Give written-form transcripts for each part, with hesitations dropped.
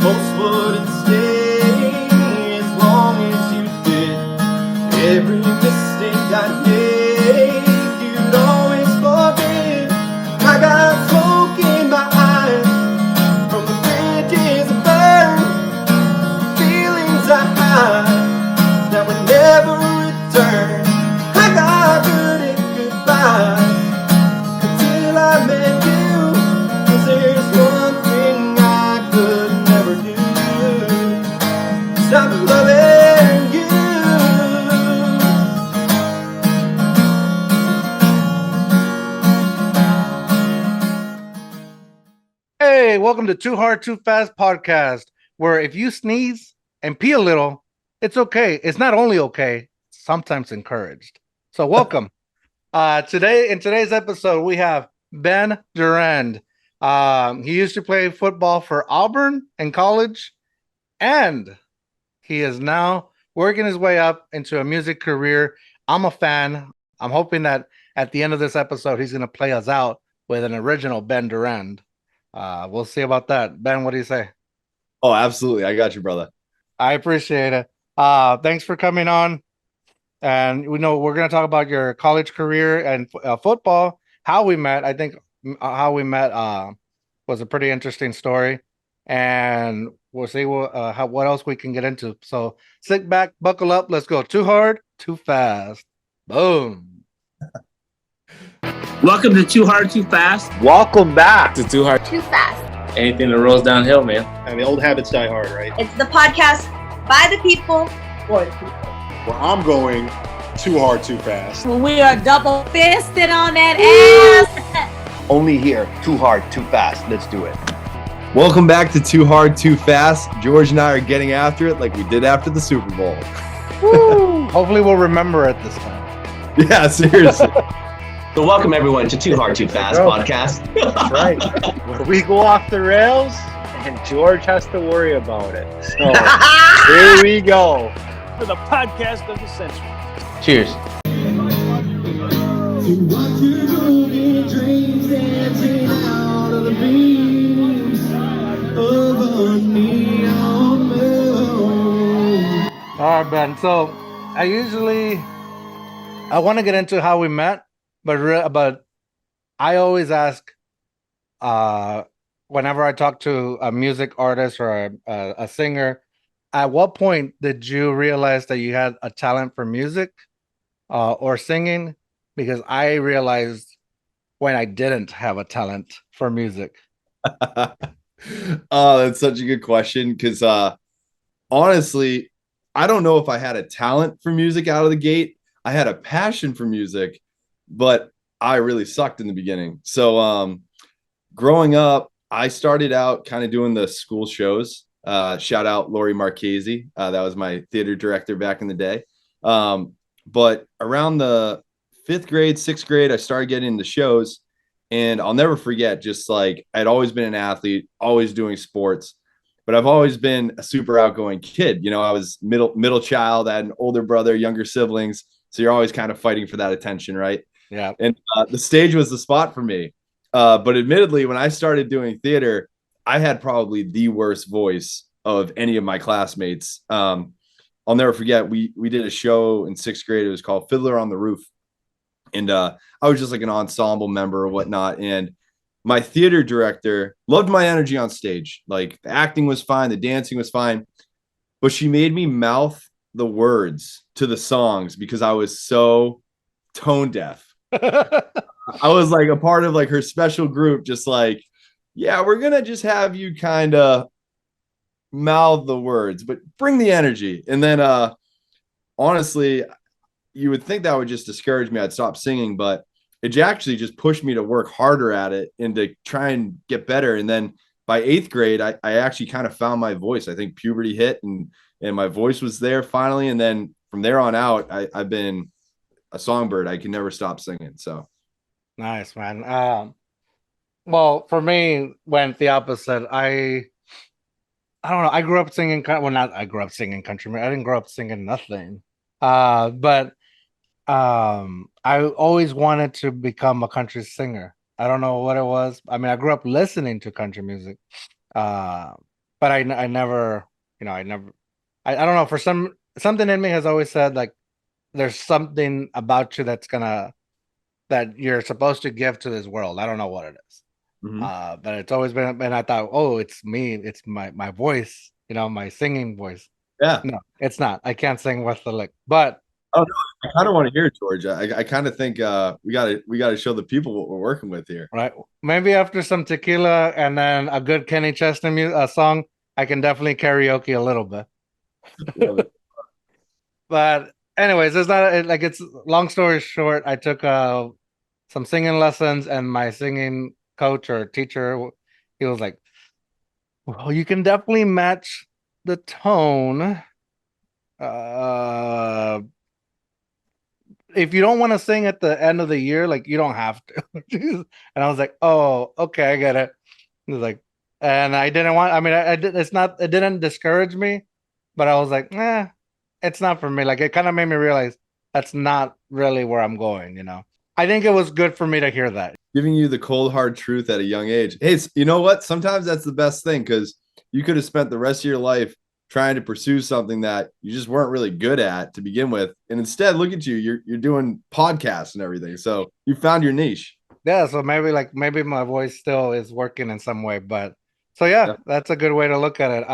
Most wouldn't stay as long as you did. Every mistake I made, you'd always forgive. I got smoke in my eyes from the bridges I burned, feelings I hide that would never return. I got good at goodbyes until I met you, 'cause there's one thing I could never do. Stop loving you. Hey, welcome to Too Hard, Too Fast podcast, where if you sneeze and pee a little, it's okay. It's not only okay, it's sometimes encouraged. So welcome. In today's episode, we have Ben Durand. He used to play football for Auburn in college, and he is now working his way up into a music career. I'm a fan. I'm hoping that at the end of this episode, he's going to play us out with an original Ben Durand. We'll see about that. Ben, what do you say? Oh, absolutely. I got you, brother. I appreciate it. Thanks for coming on. And we know we're going to talk about your college career and football, how we met. I think how we met was a pretty interesting story. And we'll see what else we can get into. So sit back, buckle up. Let's go. Too hard, too fast. Boom. Welcome to Too Hard, Too Fast. Welcome back to Too Hard, Too Fast. Anything that rolls downhill, man. I mean, old habits die hard, right? It's the podcast by the people, for the people. Well, I'm going too hard, too fast. We are double fisted on that ass. Only here, too hard, too fast. Let's do it. Welcome back to Too Hard, Too Fast. George and I are getting after it like we did after the Super Bowl. Woo. Hopefully we'll remember it this time. Yeah, seriously. So welcome everyone to Too Hard, Too Fast podcast. That's right. Where we go off the rails and George has to worry about it. So here we go. For the podcast of the century. Cheers. All right, Ben. So I want to get into how we met, but I always ask, whenever I talk to a music artist or a singer, at what point did you realize that you had a talent for music or singing? Because I realized when I didn't have a talent for music. Oh, that's such a good question. Because honestly, I don't know if I had a talent for music out of the gate. I had a passion for music, but I really sucked in the beginning. So growing up, I started out kind of doing the school shows. Shout out Lori Marchese. That was my theater director back in the day. But around the 5th grade, 6th grade, I started getting into shows. And I'll never forget, just like I'd always been an athlete, always doing sports. But I've always been a super outgoing kid. You know, I was middle child. I had an older brother, younger siblings. So you're always kind of fighting for that attention, right? Yeah. And the stage was the spot for me. But admittedly, when I started doing theater, I had probably the worst voice of any of my classmates. I'll never forget, we did a show in 6th grade. It was called Fiddler on the Roof. And I was just like an ensemble member or whatnot. And my theater director loved my energy on stage. Like the acting was fine, the dancing was fine. But she made me mouth the words to the songs because I was so tone deaf. I was like a part of like her special group, just like, yeah, we're going to just have you kind of mouth the words, but bring the energy. And then honestly, you would think that would just discourage me. I'd stop singing, but it actually just pushed me to work harder at it and to try and get better. And then by 8th grade, I actually kind of found my voice. I think puberty hit and my voice was there finally. And then from there on out, I've been a songbird. I can never stop singing. So nice, man. Well, for me, went the opposite. I don't know. I grew up singing. Well, not I grew up singing country. I didn't grow up singing nothing. But I always wanted to become a country singer. I don't know what it was. I mean, I grew up listening to country music. but I never, I don't know, for something in me has always said like there's something about you that you're supposed to give to this world. I don't know what it is. But it's always been, and I thought, oh, it's me, it's my voice, my singing voice. Yeah. No, it's not. I can't sing with the lick, but Oh no, I kind of want to hear it, George. I kind of think we gotta show the people what we're working with here. right, maybe after some tequila and then a good Kenny Chesney song, I can definitely karaoke a little bit. Love it. But anyways, it's not like, it's long story short. I took some singing lessons, and my singing coach or teacher, he was like, well, you can definitely match the tone. If you don't want to sing at the end of the year, like, you don't have to. And I was like, oh, okay, I get it. He was like, and I didn't want, I mean, I did, it didn't discourage me, but I was like, it's not for me. Like, it kind of made me realize that's not really where I'm going, I think it was good for me to hear that. Giving you the cold hard truth at a young age. Hey, you know what? Sometimes that's the best thing, because you could have spent the rest of your life trying to pursue something that you just weren't really good at to begin with, and instead, look at you. You're doing podcasts and everything. So you found your niche. Yeah, so maybe my voice still is working in some way, but so yeah, that's a good way to look at it.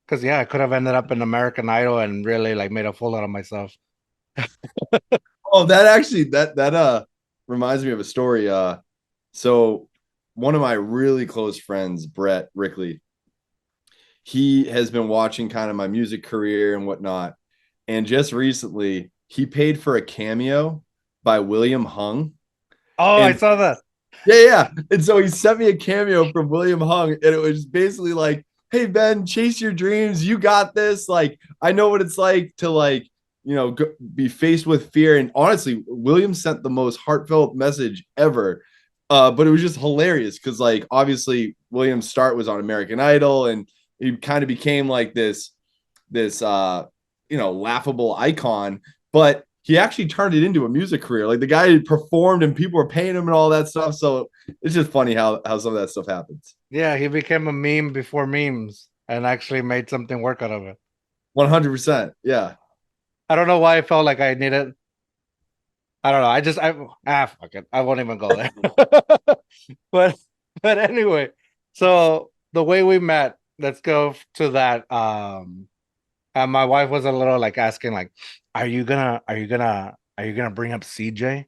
Because I could have ended up in American Idol and really like made a fool out of myself. Oh, that actually that reminds me of a story. So one of my really close friends, Brett Rickley, he has been watching kind of my music career and whatnot. And just recently, he paid for a cameo by William Hung. Oh, and, I saw that. Yeah. And so he sent me a cameo from William Hung, and it was basically like, hey, Ben, chase your dreams. You got this. Like, I know what it's like to be faced with fear. And honestly, William sent the most heartfelt message ever. But it was just hilarious because, like, obviously William's start was on American Idol, and he kind of became like this laughable icon, but he actually turned it into a music career. Like, the guy performed and people were paying him and all that stuff. So it's just funny how some of that stuff happens. Yeah, he became a meme before memes and actually made something work out of it. 100%. Yeah. I don't know why I felt like I needed. I don't know. Fuck it. I won't even go there. but anyway, so the way we met, let's go to that. And my wife was a little like asking, like, are you gonna bring up CJ?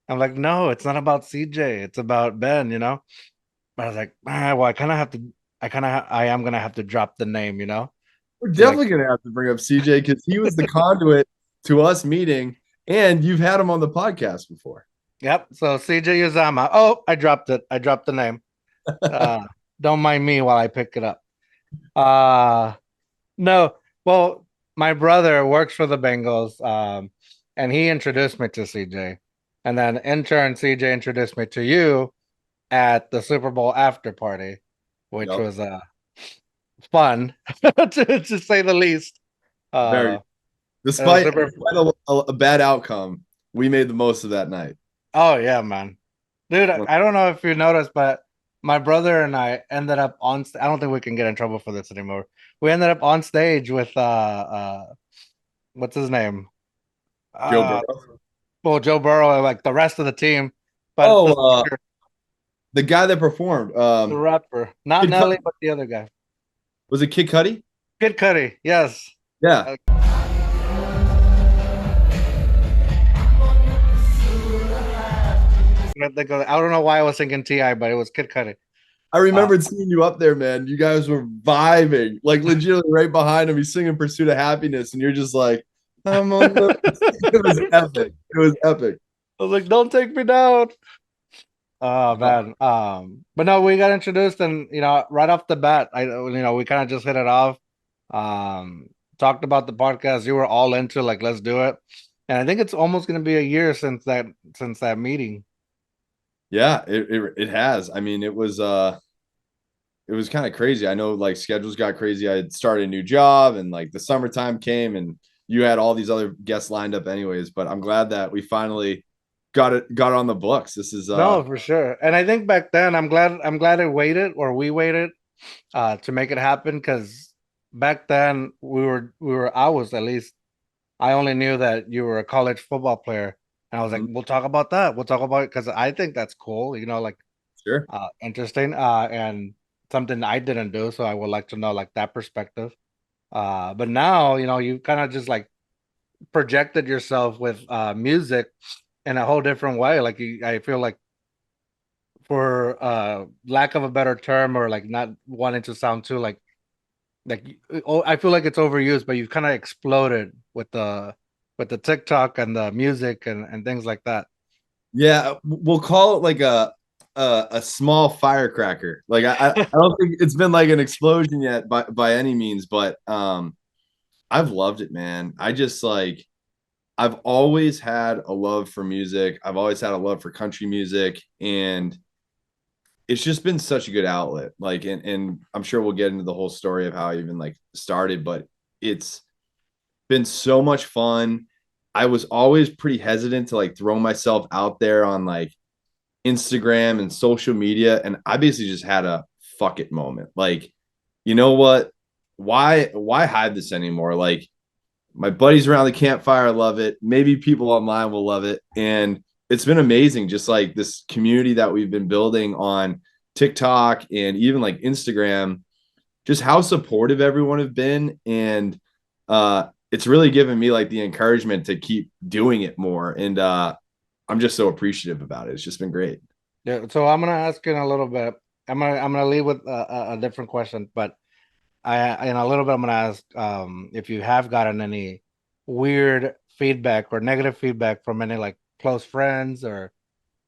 I'm like, no, it's not about CJ. It's about Ben, But I was like, well, I am gonna have to drop the name, We're definitely gonna have to bring up CJ because he was the conduit to us meeting, and you've had him on the podcast before. Yep. So CJ Uzama. Oh, I dropped it. I dropped the name. Don't mind me while I pick it up. No. Well, my brother works for the Bengals, and he introduced me to CJ, and then in turn, CJ introduced me to you at the Super Bowl after party, which was fun to say the least. Despite a bad outcome, we made the most of that night. Oh yeah, man, dude. I don't know if you noticed, but my brother and I ended up on. I don't think we can get in trouble for this anymore. We ended up on stage with what's his name? Joe Burrow. Well, Joe Burrow and like the rest of the team. But the guy that performed, the rapper, not Nelly, but the other guy. Was it Kid Cudi? Kid Cudi, yes. Yeah. I don't know why I was thinking T.I., but it was Kid Cudi. I remembered seeing you up there, man. You guys were vibing, like legitimately right behind him. He's singing "Pursuit of Happiness," and you're just like, "I'm on the." It was epic. It was epic. I was like, "Don't take me down." Oh man. But no, we got introduced, and right off the bat, we kind of just hit it off. Talked about the podcast. You were all into like, let's do it, and I think it's almost going to be a year since that meeting. Yeah, it has. I mean, it was kind of crazy. I know like schedules got crazy. I had started a new job, and like the summertime came, and you had all these other guests lined up anyways. But I'm glad that we finally got it on the books. This is no, for sure. And I think back then, I'm glad we waited. to make it happen. Because back then I was, at least I only knew that you were a college football player, and I was like, we'll talk about that. We'll talk about it because I think that's cool. Like Sure. interesting, and something I didn't do. So I would like to know like that perspective. But now, you kind of just like projected yourself with music in a whole different way. Like I feel like, for lack of a better term, or like not wanting to sound too like I feel like it's overused, but you've kind of exploded with the TikTok and the music and things like that. Yeah, we'll call it like a small firecracker. Like I don't think it's been like an explosion yet by any means, but I've loved it, man. I just like I've always had a love for music. I've always had a love for country music, and it's just been such a good outlet. Like, and I'm sure we'll get into the whole story of how I even like started, but it's been so much fun. I was always pretty hesitant to like throw myself out there on like Instagram and social media, and I basically just had a fuck it moment. Like, you know what? Why hide this anymore? Like, my buddies around the campfire love it. Maybe people online will love it. And it's been amazing. Just like this community that we've been building on TikTok and even like Instagram, just how supportive everyone have been. And it's really given me like the encouragement to keep doing it more. And I'm just so appreciative about it. It's just been great. Yeah. So I'm gonna ask you in a little bit. I'm gonna leave with a different question, but in a little bit, I'm gonna ask if you have gotten any weird feedback or negative feedback from any like close friends, or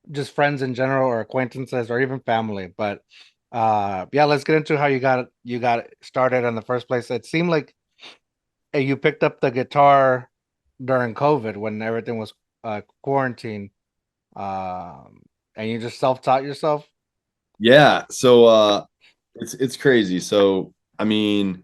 just friends in general, or acquaintances, or even family. But yeah, let's get into how you got started in the first place. It seemed like you picked up the guitar during COVID when everything was quarantine, and you just self-taught yourself. Yeah. So it's crazy. So I mean,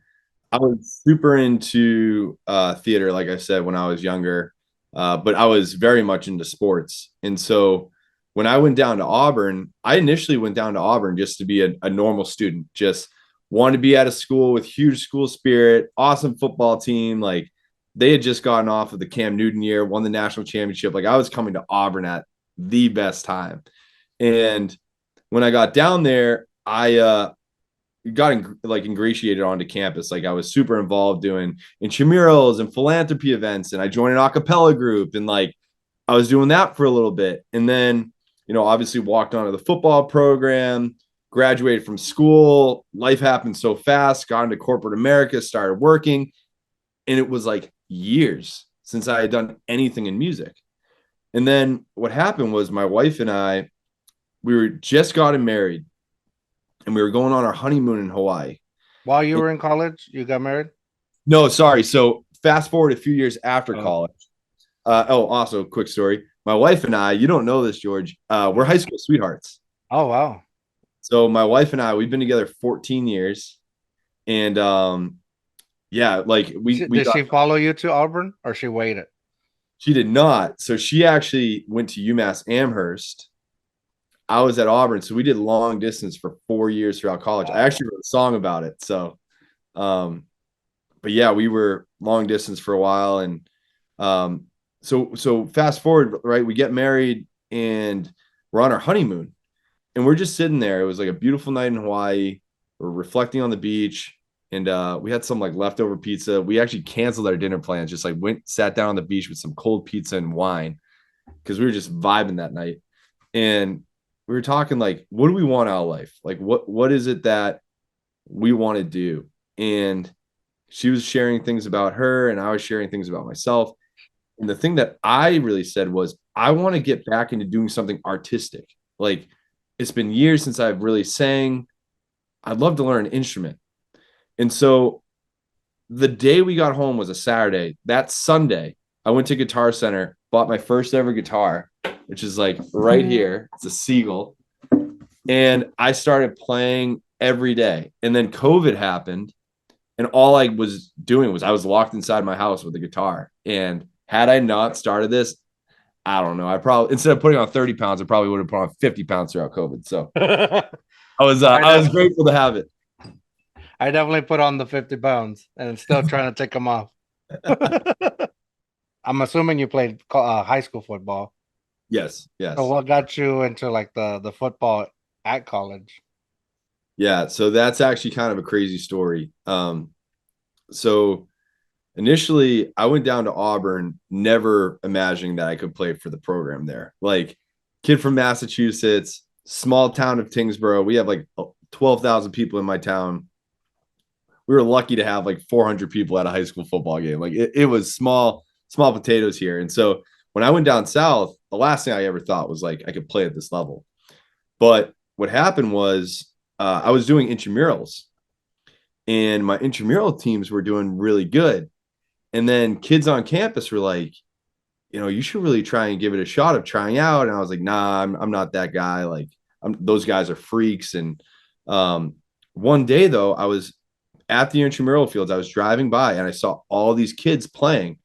I was super into theater, like I said, when I was younger, but I was very much into sports. And so when I went down to Auburn, I initially went down to Auburn just to be a normal student, just wanted to be at a school with huge school spirit, awesome football team. Like, they had just gotten off of the Cam Newton year, won the national championship. Like, I was coming to Auburn at the best time. And when I got down there, I got like ingratiated onto campus. Like, I was super involved doing intramurals and philanthropy events, and I joined an a cappella group, and like I was doing that for a little bit. And then, obviously walked onto the football program, graduated from school. Life happened so fast, got into corporate America, started working. And it was like years since I had done anything in music. And then what happened was my wife and I, we were just gotten married, and we were going on our honeymoon in Hawaii. While you were in college, you got married? No, sorry. So fast forward a few years after college. Also, quick story. My wife and I, you don't know this, George, we're high school sweethearts. Oh, wow. So my wife and I, we've been together 14 years. And yeah, like did she follow you to Auburn, or she waited? She did not. So she actually went to UMass Amherst. I was at Auburn. So we did long distance for 4 years throughout college. I actually wrote a song about it. So, but yeah, we were long distance for a while. And so fast forward, right? We get married and we're on our honeymoon, and we're just sitting there. It was like a beautiful night in Hawaii. We're reflecting on the beach, and we had some like leftover pizza. We actually canceled our dinner plans, just like sat down on the beach with some cold pizza and wine, because we were just vibing that night. And we were talking like, what do we want out of life? Like, what is it that we want to do? And she was sharing things about her, and I was sharing things about myself. And the thing that I really said was, I want to get back into doing something artistic. Like, it's been years since I've really sang. I'd love to learn an instrument. And so the day we got home was a Saturday. That Sunday, I went to Guitar Center, bought my first ever guitar, which is like right here. It's a Seagull. And I started playing every day. And then COVID happened. And all I was doing was I was locked inside my house with a guitar. And had I not started this, I don't know. I probably, instead of putting on 30 pounds, I probably would have put on 50 pounds throughout COVID. So I was grateful to have it. I definitely put on the 50 pounds and still trying to take them off. I'm assuming you played high school football. Yes, yes. So what got you into like the football at college? Yeah, so that's actually kind of a crazy story. So initially I went down to Auburn, never imagining that I could play for the program there. Like, kid from Massachusetts, small town of Tingsboro. We have like 12,000 people in my town. We were lucky to have like 400 people at a high school football game. Like, it was small potatoes here. And so when I went down south, the last thing I ever thought was like I could play at this level. But what happened was I was doing intramurals, and my intramural teams were doing really good. And then kids on campus were like, you should really try and give it a shot of trying out. And I was like, nah, I'm not that guy. Like, those guys are freaks. And one day though, I was at the intramural fields. I was driving by and I saw all these kids playing,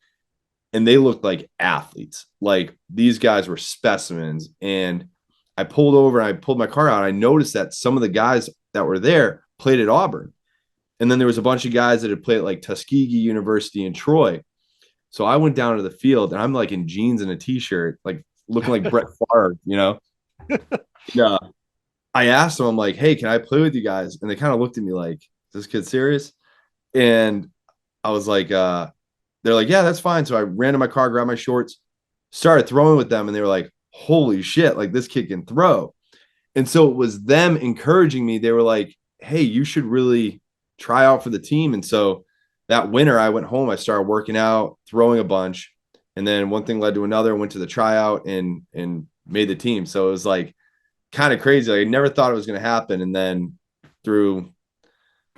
and they looked like athletes. Like, these guys were specimens. And I pulled over and I pulled my car out. I noticed that some of the guys that were there played at Auburn. And then there was a bunch of guys that had played at like Tuskegee University in Troy. So I went down to the field and I'm like in jeans and a t-shirt, like looking like Brett Favre, Yeah. I asked them, I'm like, hey, can I play with you guys? And they kind of looked at me like, is this kid serious? And I was like, they're like, yeah, that's fine. So I ran to my car, grabbed my shorts, started throwing with them. And they were like, holy shit, like this kid can throw. And so it was them encouraging me. They were like, hey, you should really try out for the team. And so that winter I went home, I started working out, throwing a bunch. And then one thing led to another, went to the tryout and made the team. So it was like kind of crazy. Like, I never thought it was going to happen. And then through,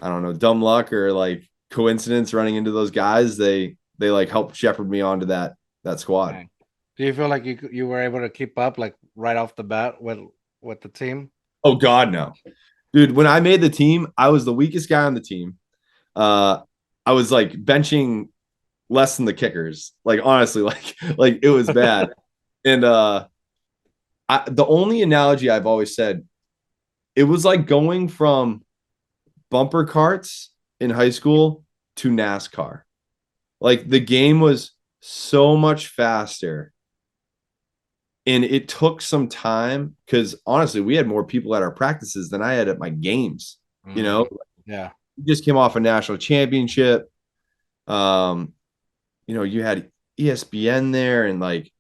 I don't know, dumb luck or like coincidence running into those guys, they like helped shepherd me onto that squad. Okay. Do you feel like you were able to keep up like right off the bat with the team? Oh God, no. Dude, when I made the team, I was the weakest guy on the team. I was like benching less than the kickers. Like, honestly, like it was bad. And the only analogy I've always said, it was like going from bumper carts in high school to NASCAR. Like, the game was so much faster. And it took some time because honestly, we had more people at our practices than I had at my games. Yeah. We just came off a national championship. You had ESPN there and like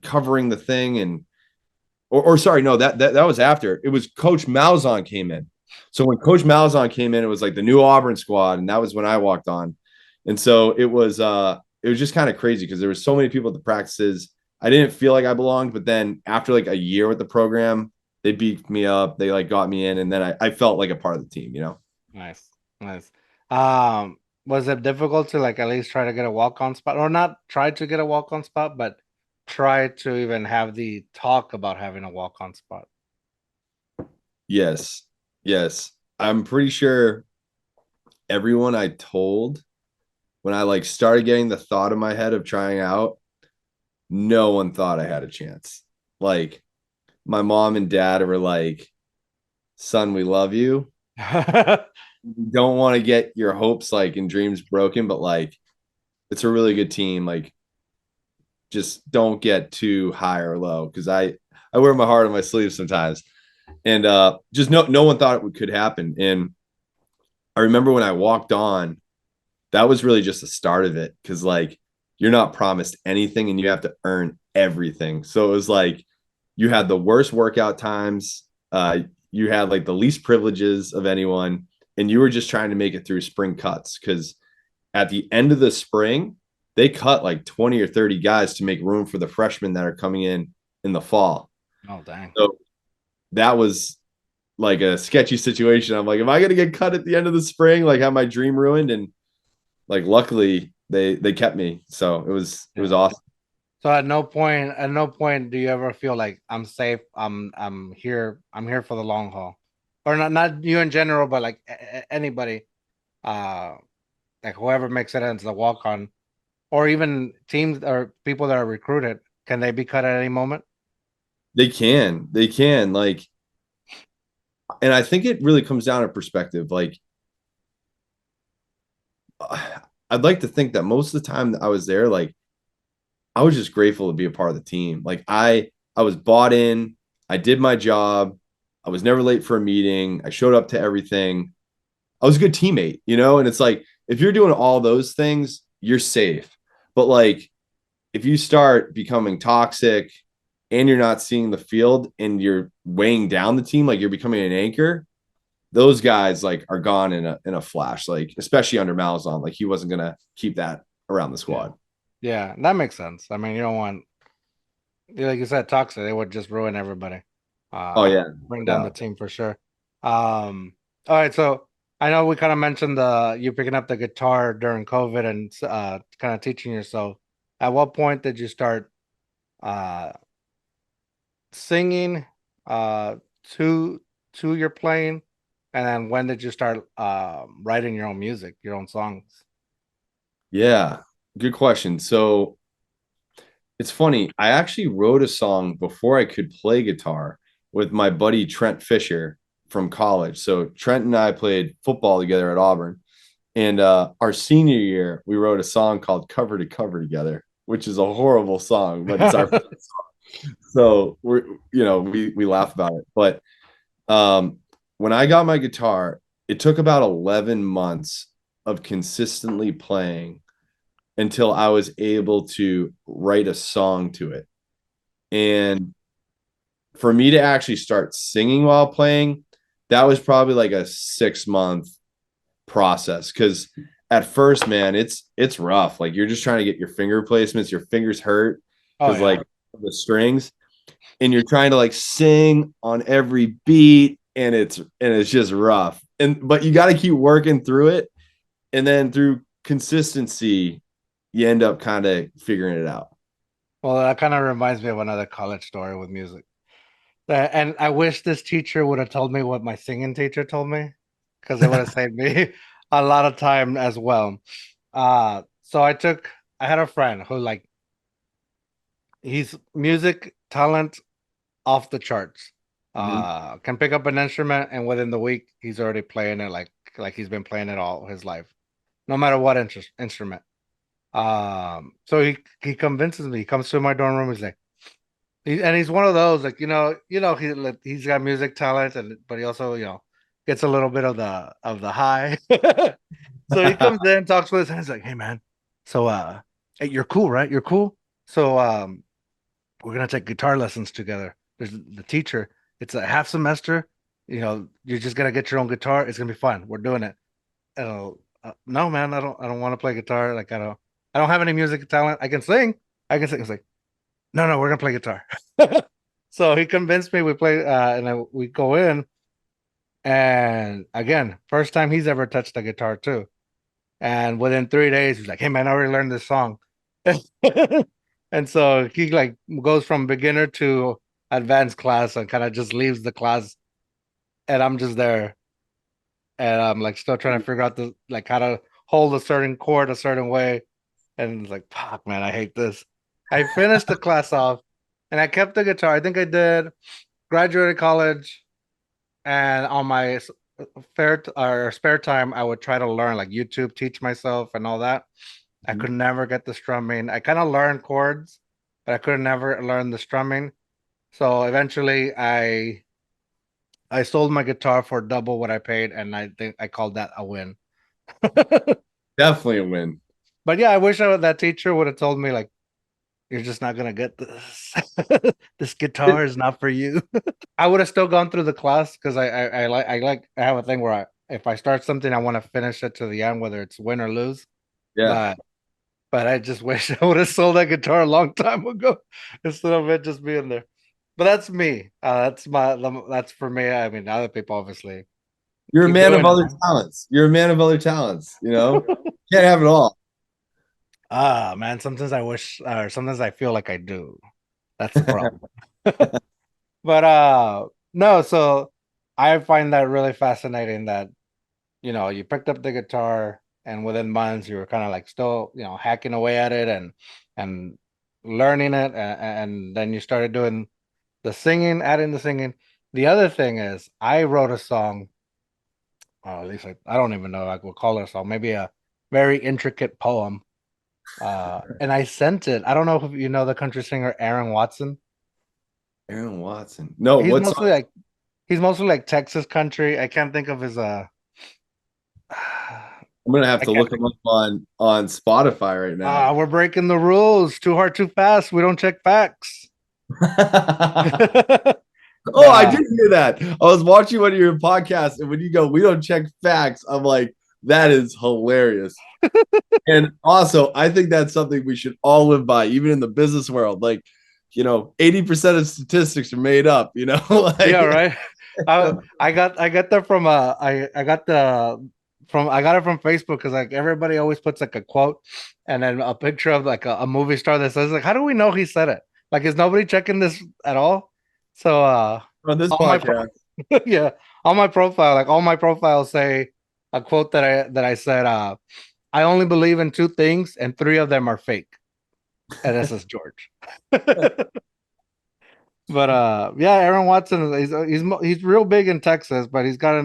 covering the thing, and or sorry, no, that was after. It was Coach Malzahn came in. So when Coach Malzahn came in, it was like the new Auburn squad, and that was when I walked on. And so it was just kind of crazy because there was so many people at the practices. I didn't feel like I belonged, but then after like a year with the program, they beat me up. They like got me in, and then I felt like a part of the team, Nice. Was it difficult to like at least try to get a walk-on spot, or not try to get a walk-on spot, but try to even have the talk about having a walk-on spot? Yes. I'm pretty sure everyone I told when I like started getting the thought in my head of trying out, no one thought I had a chance. Like, my mom and dad were like, son, we love you. We don't want to get your hopes like and dreams broken, but like, it's a really good team. Like, just don't get too high or low, because I wear my heart on my sleeve sometimes. And just no one thought it could happen. And I remember when I walked on, that was really just the start of it, because like, you're not promised anything and you have to earn everything. So it was like you had the worst workout times. You had like the least privileges of anyone, and you were just trying to make it through spring cuts, because at the end of the spring, they cut like 20 or 30 guys to make room for the freshmen that are coming in the fall. Oh, dang. So that was like a sketchy situation. I'm like, am I going to get cut at the end of the spring? Like, have my dream ruined? And like, luckily they kept me. So it was awesome. So at no point do you ever feel like I'm safe? I'm here for the long haul, or not you in general, but like anybody, like whoever makes it into the walk on, or even teams or people that are recruited, can they be cut at any moment? They can like, and I think it really comes down to perspective. Like, I'd like to think that most of the time that I was there, like I was just grateful to be a part of the team. Like I was bought in. I did my job. I was never late for a meeting. I showed up to everything. I was a good teammate, you know? And it's like if you're doing all those things, you're safe. But like if you start becoming toxic and you're not seeing the field and you're weighing down the team, like you're becoming an anchor, those guys like are gone in a flash, like especially under Malzahn. Like he wasn't gonna keep that around the squad. Yeah, that makes sense. I mean, you don't want, like you said, toxic. They would just ruin everybody. Oh yeah. Bring down the team for sure. All right, so I know we kind of mentioned you picking up the guitar during COVID and kind of teaching yourself. At what point did you start singing to your playing, and then when did you start writing your own music, your own songs? Yeah, good question. So it's funny. I actually wrote a song before I could play guitar with my buddy Trent Fisher from college. So Trent and I played football together at Auburn. And our senior year, we wrote a song called Cover to Cover together, which is a horrible song, but it's our song. So we laugh about it. But when I got my guitar, it took about 11 months of consistently playing until I was able to write a song to it. And for me to actually start singing while playing, that was probably like a 6-month process. Because at first, man, it's rough. Like you're just trying to get your finger placements, your fingers hurt because like the strings, and you're trying to like sing on every beat, and it's just rough. But you got to keep working through it, and then through consistency, you end up kind of figuring it out. Well, that kind of reminds me of another college story with music. And I wish this teacher would have told me what my singing teacher told me, because it would have saved me a lot of time as well. So I had a friend who like, he's music talent off the charts. Can pick up an instrument, and within the week he's already playing it like he's been playing it all his life, no matter what instrument. So he convinces me. He comes to my dorm room. He's like, he's one of those like he's got music talent, but he also gets a little bit of the high. So he comes in, talks with us, and he's like, "Hey man, so hey, you're cool, right? You're cool. So we're gonna take guitar lessons together. There's the teacher. It's a half semester. You're just gonna get your own guitar. It's gonna be fun. We're doing it." No man, I don't want to play guitar. Like I don't have any music talent. I can sing. I was like, no, we're gonna play guitar. So he convinced me. We play, and we go in, and again, first time he's ever touched a guitar too. And within 3 days, he's like, "Hey man, I already learned this song." And so he like goes from beginner to advanced class and kind of just leaves the class, and I'm just there, and I'm like still trying to figure out how to hold a certain chord a certain way, and it's like, fuck man, I hate this. I finished the class off, and I kept the guitar. I think I did. Graduated college, and on my spare time, I would try to learn like YouTube, teach myself, and all that. I could never get the strumming. I kind of learned chords, but I could never learn the strumming. So eventually, I sold my guitar for double what I paid, and I think I called that a win. Definitely a win. But yeah, I wish that teacher would have told me like, "You're just not gonna get this. This guitar is not for you." I would have still gone through the class because I have a thing where if I start something, I want to finish it to the end, whether it's win or lose. Yeah. But I just wish I would have sold that guitar a long time ago instead of it just being there. But that's me. That's for me. I mean, other people obviously. You're a Keep man of doing other it. talents. You're a man of other talents. Can't have it all. Man, sometimes I wish, or sometimes I feel like I do. That's the problem. But no, so I find that really fascinating that you picked up the guitar, and within months you were kind of like still hacking away at it and learning it, and then you started doing the singing, adding the singing. The other thing is I wrote a song, at least I don't even know I would call it a song, maybe very intricate poem. And I sent it. I don't know if you know the country singer Aaron Watson. Aaron Watson. No, He's what's mostly like he's mostly like Texas country. I can't think of his I'm gonna have I to can't look him up on Spotify right now. we're breaking the rules. Too hard, too fast. We don't check facts. Oh, I did hear that. I was watching one of your podcasts, and when you go, we don't check facts, I'm like, that is hilarious. And also, I think that's something we should all live by, even in the business world. Like, 80% of statistics are made up, like, Yeah, right. I got that from I got it from Facebook because like everybody always puts like a quote and then a picture of like a movie star that says like, how do we know he said it? Like, is nobody checking this at all? So on this on podcast. yeah, on my profile, like all my profiles say a quote that I said, I only believe in 2 things and 3 of them are fake. And this is George. But yeah, Aaron Watson, he's real big in Texas, but he's got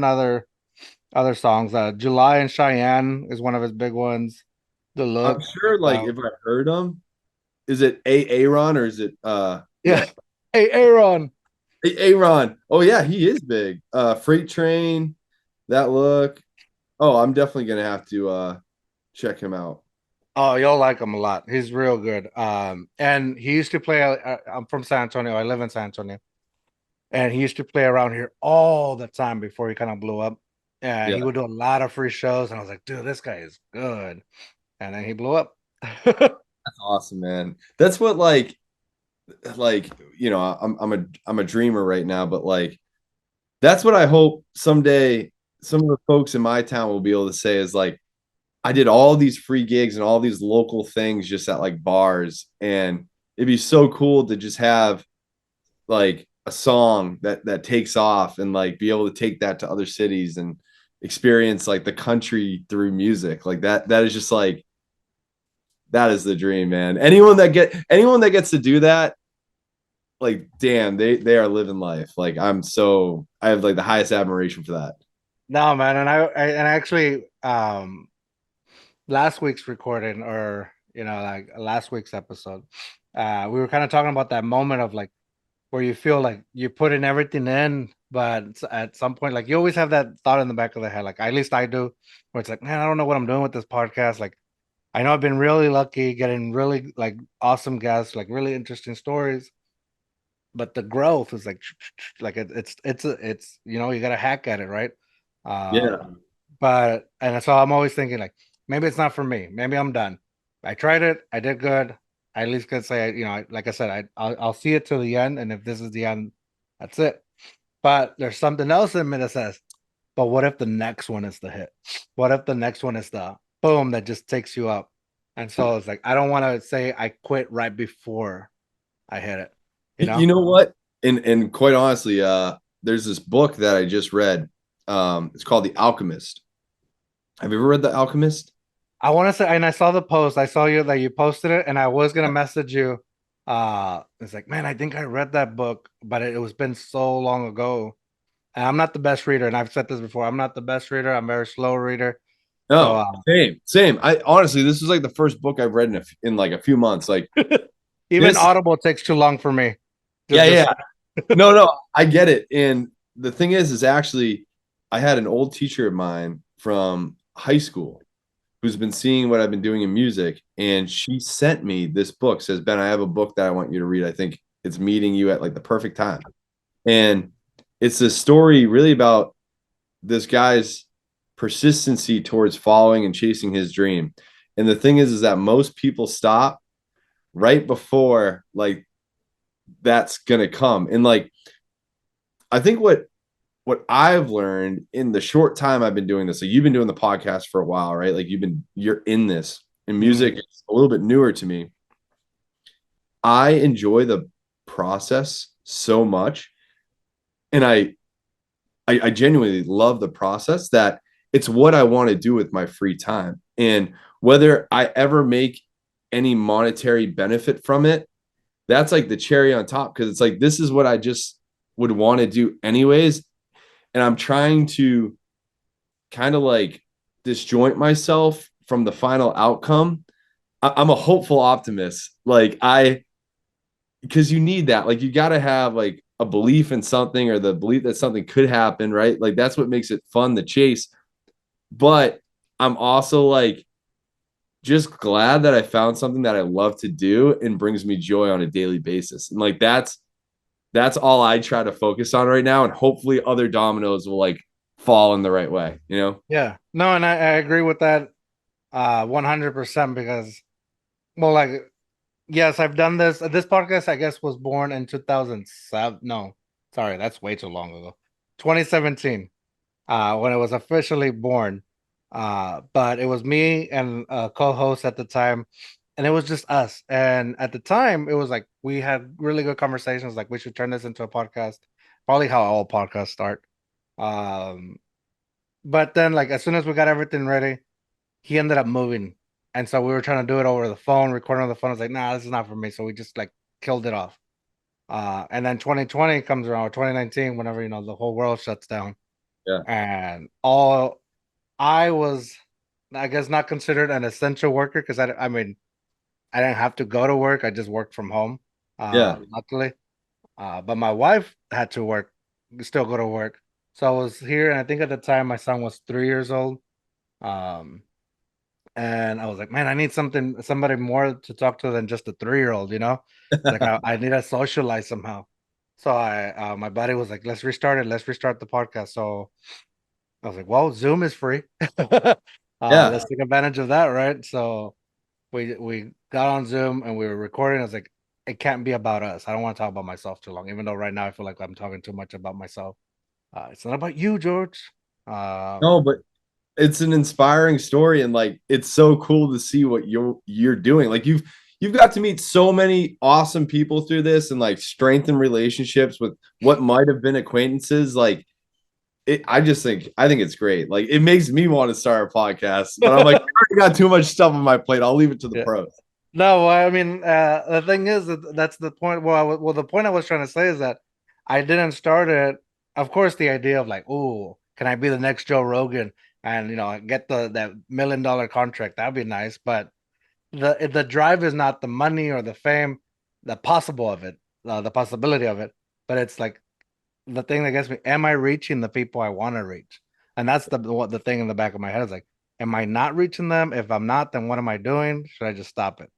other songs. July and Cheyenne is one of his big ones. The Look. I'm sure, like, if I heard him, is it Aaron or is it yeah. Hey Aaron. Aaron. Oh yeah, he is big. Freight Train, That Look. Oh, I'm definitely gonna have to check him out. Oh, you'll like him a lot. He's real good. And he used to play. I'm from San Antonio. I live in San Antonio, and he used to play around here all the time before he kind of blew up. And he would do a lot of free shows, and I was like, dude, this guy is good. And then he blew up. That's awesome, man. That's what I'm a dreamer right now, but like that's what I hope someday some of the folks in my town will be able to say is like, I did all these free gigs and all these local things just at like bars, and it'd be so cool to just have like a song that takes off and like be able to take that to other cities and experience like the country through music. Like that is just like, that is the dream, man. Anyone that gets to do that, like, damn, they are living life. Like I have like the highest admiration for that. No, man, and I actually last week's recording, or like last week's episode, we were kind of talking about that moment of like where you feel like you're putting everything in, but at some point, like you always have that thought in the back of the head, like at least I do, where it's like, man, I don't know what I'm doing with this podcast. Like, I know I've been really lucky getting really like awesome guests, like really interesting stories, but the growth is like it's you got to hack at it, right? Yeah. But and so I'm always thinking like maybe it's not for me. Maybe I'm done. I tried it. I did good. I at least could say, like I said, I'll see it to the end, and if this is the end, that's it. But there's something else in me that says, but what if the next one is the hit? What if the next one is the boom that just takes you up? And so it's like I don't want to say I quit right before I hit it. You know what? And quite honestly, there's this book that I just read. It's called The Alchemist. Have you ever read The Alchemist? I want to say, and I saw the post. I saw that you posted it, and I was gonna message you. It's like, man, I think I read that book, but it was been so long ago. And I'm not the best reader, and I've said this before. I'm not the best reader. I'm a very slow reader. No, same. I honestly, this is like the first book I've read in like a few months. Like, even Audible takes too long for me. Yeah. No, I get it. And the thing is actually, I had an old teacher of mine from high school who's been seeing what I've been doing in music, and she sent me this book. Says, Ben, I have a book that I want you to read. I think it's meeting you at like the perfect time. And it's a story really about this guy's persistency towards following and chasing his dream. And the thing is that most people stop right before like that's gonna come. And like, I think what I've learned in the short time I've been doing this, like you've been doing the podcast for a while, right? Like you're in this, and music is a little bit newer to me. I enjoy the process so much, and I genuinely love the process, that it's what I want to do with my free time. And whether I ever make any monetary benefit from it, that's like the cherry on top, because it's like, this is what I just would want to do anyways. And I'm trying to kind of like disjoint myself from the final outcome, I'm a hopeful optimist. Like because you need that. Like you got to have like a belief in something or the belief that something could happen, right? Like that's what makes it fun to chase. But I'm also like just glad that I found something that I love to do and brings me joy on a daily basis. And like that's all I try to focus on right now. And hopefully other dominoes will like fall in the right way, you know? Yeah. No, and I agree with that 100% because, well, like, yes, I've done this. This podcast, I guess, was born in 2007. No, sorry, that's way too long ago. 2017, when it was officially born. But it was me and a co-host at the time, and it was just us. And at the time, it was like we had really good conversations. Like we should turn this into a podcast. Probably how all podcasts start. Um, but then, like as soon as we got everything ready, he ended up moving, and so we were trying to do it over the phone, recording on the phone. I was like, nah, this is not for me. So we just like killed it off. And then 2020 comes around, or 2019, whenever the whole world shuts down. Yeah. And I was, I guess, not considered an essential worker because I mean, I didn't have to go to work. I just worked from home. Luckily. But my wife had to work, still go to work. So I was here, and I think at the time my son was 3 years old. And I was like, man, I need somebody more to talk to than just a 3-year-old, Like I need to socialize somehow. So my buddy was like, let's restart it. Let's restart the podcast. So I was like, well, Zoom is free. Let's take advantage of that, right? So we got on Zoom and we were recording. I was like, it can't be about us. I don't want to talk about myself too long, even though right now I feel like I'm talking too much about myself. It's not about you, George. No, but it's an inspiring story, and like it's so cool to see what you're doing. Like you've got to meet so many awesome people through this and like strengthen relationships with what might have been acquaintances. Like I think it's great. Like it makes me want to start a podcast, but I'm like, I already got too much stuff on my plate. I'll leave it to the pros. No, I mean, the thing is that's the point. Well, the point I was trying to say is that I didn't start it. Of course, the idea of like, oh, can I be the next Joe Rogan and get that $1 million contract? That'd be nice. But the drive is not the money or the fame, the possibility of it. But it's like the thing that gets me: am I reaching the people I want to reach? And that's the thing in the back of my head is like, am I not reaching them? If I'm not, then what am I doing? Should I just stop it?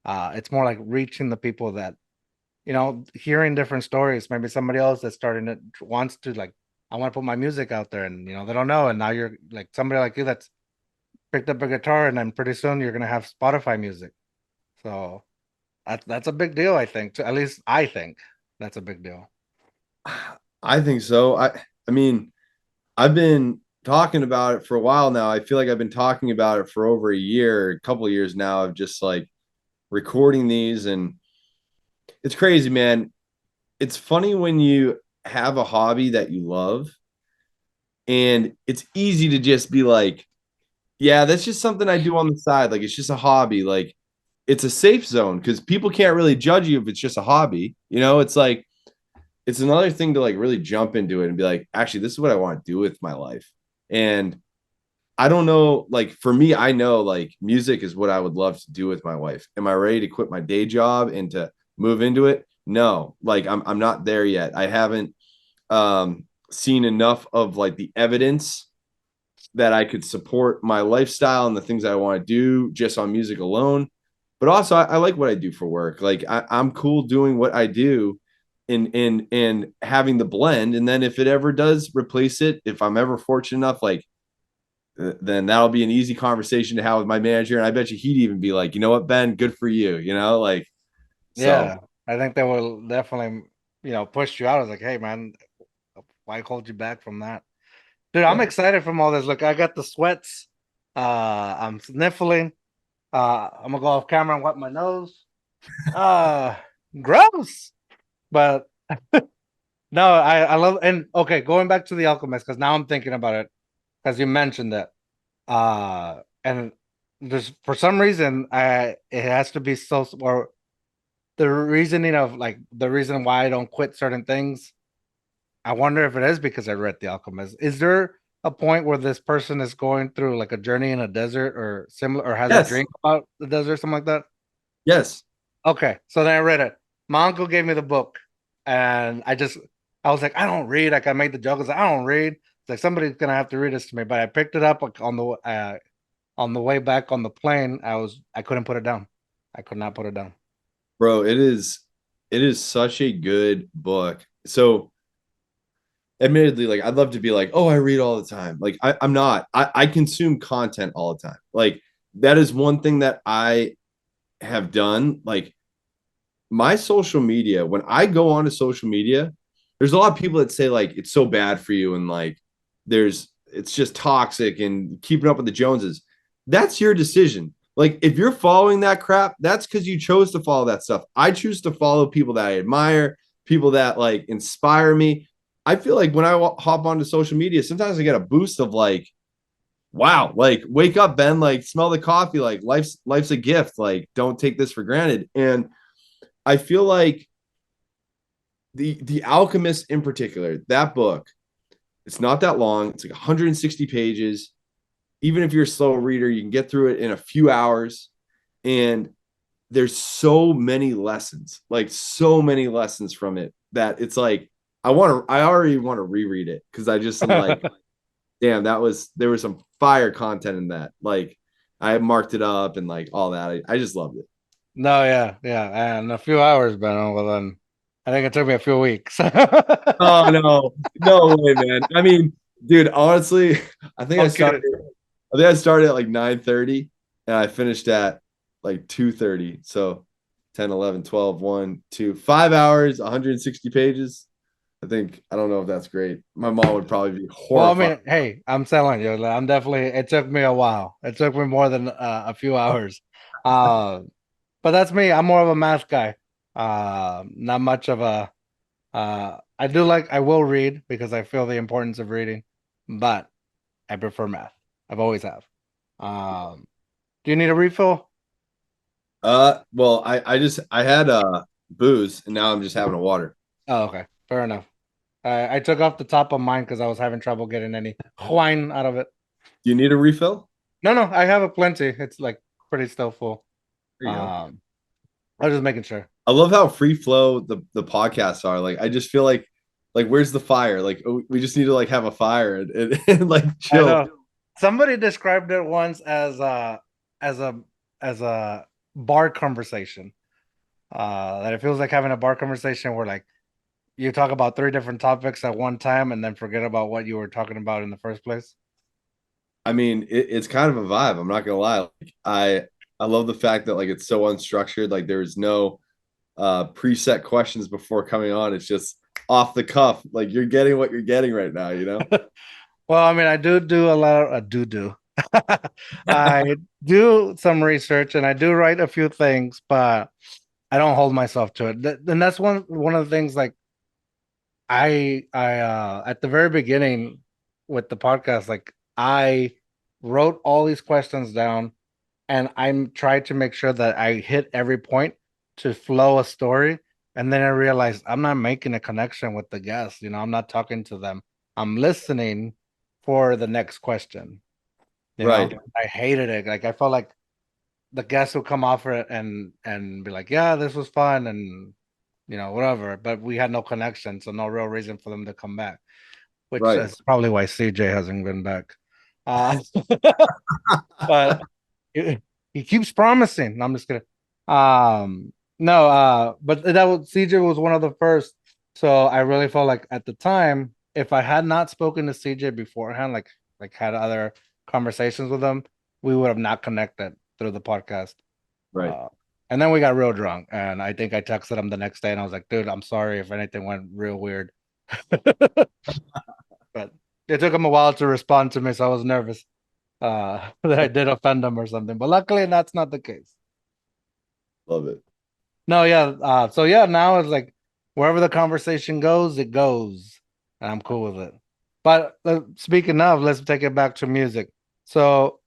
It's more like reaching the people that, hearing different stories. Maybe somebody else that's starting to wants to like, I want to put my music out there, and they don't know. And now you're like somebody like you that's picked up a guitar, and then pretty soon you're gonna have Spotify music. So that's a big deal, I think. At least I think that's a big deal. I think so. I mean, I've been talking about it for a while now. I feel like I've been talking about it for over a couple of years now of just like recording these, and it's crazy, man. It's funny when you have a hobby that you love, and it's easy to just be like, yeah, that's just something I do on the side. Like it's just a hobby. Like it's a safe zone because people can't really judge you if it's just a hobby. It's like it's another thing to like really jump into it and be like, actually, this is what I want to do with my life. And I don't know, like for me, I know like music is what I would love to do with my wife. Am I ready to quit my day job and to move into it? No, like I'm not there yet. I haven't seen enough of like the evidence that I could support my lifestyle and the things I want to do just on music alone. But also I like what I do for work. Like I'm cool doing what I do and having the blend. And then if it ever does replace it, if I'm ever fortunate enough, like then that'll be an easy conversation to have with my manager. And I bet you he'd even be like, you know what, Ben, good for you, like, yeah, so. I think they will definitely, push you out. I was like, hey man, why hold you back from that? Dude, I'm excited from all this. Look, I got the sweats. I'm sniffling. I'm gonna go off camera and wipe my nose. Gross. But no, I love, and okay, going back to The Alchemist, because now I'm thinking about it, because you mentioned it. And there's for some reason it has to be so, or the reasoning of like the reason why I don't quit certain things. I wonder if it is because I read The Alchemist. Is there a point where this person is going through like a journey in a desert or similar, or has a Yes. dream about the desert, something like that? Yes. Okay, so then I read it. My uncle gave me the book, and I was like, I don't read. Like I made the joke, I was like, I don't read. It's like somebody's gonna have to read this to me. But I picked it up like, on the way back on the plane. I couldn't put it down. I could not put it down. Bro, it is such a good book. So admittedly, like I'd love to be like, oh, I read all the time. Like I'm not. I consume content all the time. Like that is one thing that I have done. Like my social media, when I go onto social media, there's a lot of people that say like it's so bad for you and like it's just toxic and keeping up with the Joneses. That's your decision. Like if you're following that crap, that's because you chose to follow that stuff. I choose to follow people that I admire, people that like inspire me. I feel like when I hop onto social media, sometimes I get a boost of like, wow, like wake up, Ben, like smell the coffee, like life's a gift. Like don't take this for granted. And I feel like the Alchemist in particular, that book, it's not that long. It's like 160 pages. Even if you're a slow reader, you can get through it in a few hours. And there's so many lessons, like so many lessons from it that it's like I already want to reread it because I just am like, damn, there was some fire content in that. Like I marked it up and like all that. I just loved it. No, yeah, and a few hours, Ben. Well, then I think it took me a few weeks. Oh no way, man. I mean, dude, honestly, Okay. I think I started at like 9:30 and I finished at like 2:30. So 10, 11, 12, 1, 2, 5 hours, 160 pages. I don't know if that's great. My mom would probably be Well, I horrified. mean, hey, I'm telling you, I'm definitely. It took me a while. It took me more than a few hours. Uh, but that's me. I'm more of a math guy. Not much of a. I will read because I feel the importance of reading, but I prefer math. I've always have. Do you need a refill? Well, I had booze and now I'm just having a water. Oh, okay, fair enough. I took off the top of mine because I was having trouble getting any wine out of it. Do you need a refill? No, I have a plenty. It's like pretty still full. There you go. I was just making sure. I love how free flow the podcasts are. Like I just feel like where's the fire? Like we just need to like have a fire and like I chill. know. Somebody described it once as as a as a bar conversation. That it feels like having a bar conversation where like you talk about 3 different topics at one time and then forget about what you were talking about in the first place. I mean, it's kind of a vibe. I'm not gonna lie. Like, I love the fact that like it's so unstructured. Like there's no preset questions before coming on. It's just off the cuff. Like you're getting what you're getting right now. You know. Well, I mean, I do a lot of I do some research and I do write a few things, but I don't hold myself to it. And that's one of the things like I at the very beginning with the podcast, like I wrote all these questions down and I'm trying to make sure that I hit every point to flow a story. And then I realized I'm not making a connection with the guest. I'm not talking to them. I'm listening for the next question. Right. I hated it. Like I felt like the guests would come off it and be like, yeah, this was fun and whatever. But we had no connection, so no real reason for them to come back. Which Right. is probably why CJ hasn't been back. But he keeps promising. No, I'm just kidding. No, but CJ was one of the first. So I really felt like at the time, if I had not spoken to CJ beforehand, like had other conversations with him, we would have not connected through the podcast. Right. And then we got real drunk, and I think I texted him the next day, and I was like, "Dude, I'm sorry if anything went real weird." But it took him a while to respond to me, so I was nervous that I did offend him or something. But luckily, that's not the case. Love it. No, yeah. So yeah, now it's like wherever the conversation goes, it goes, and I'm cool with it. But speaking of, let's take it back to music. So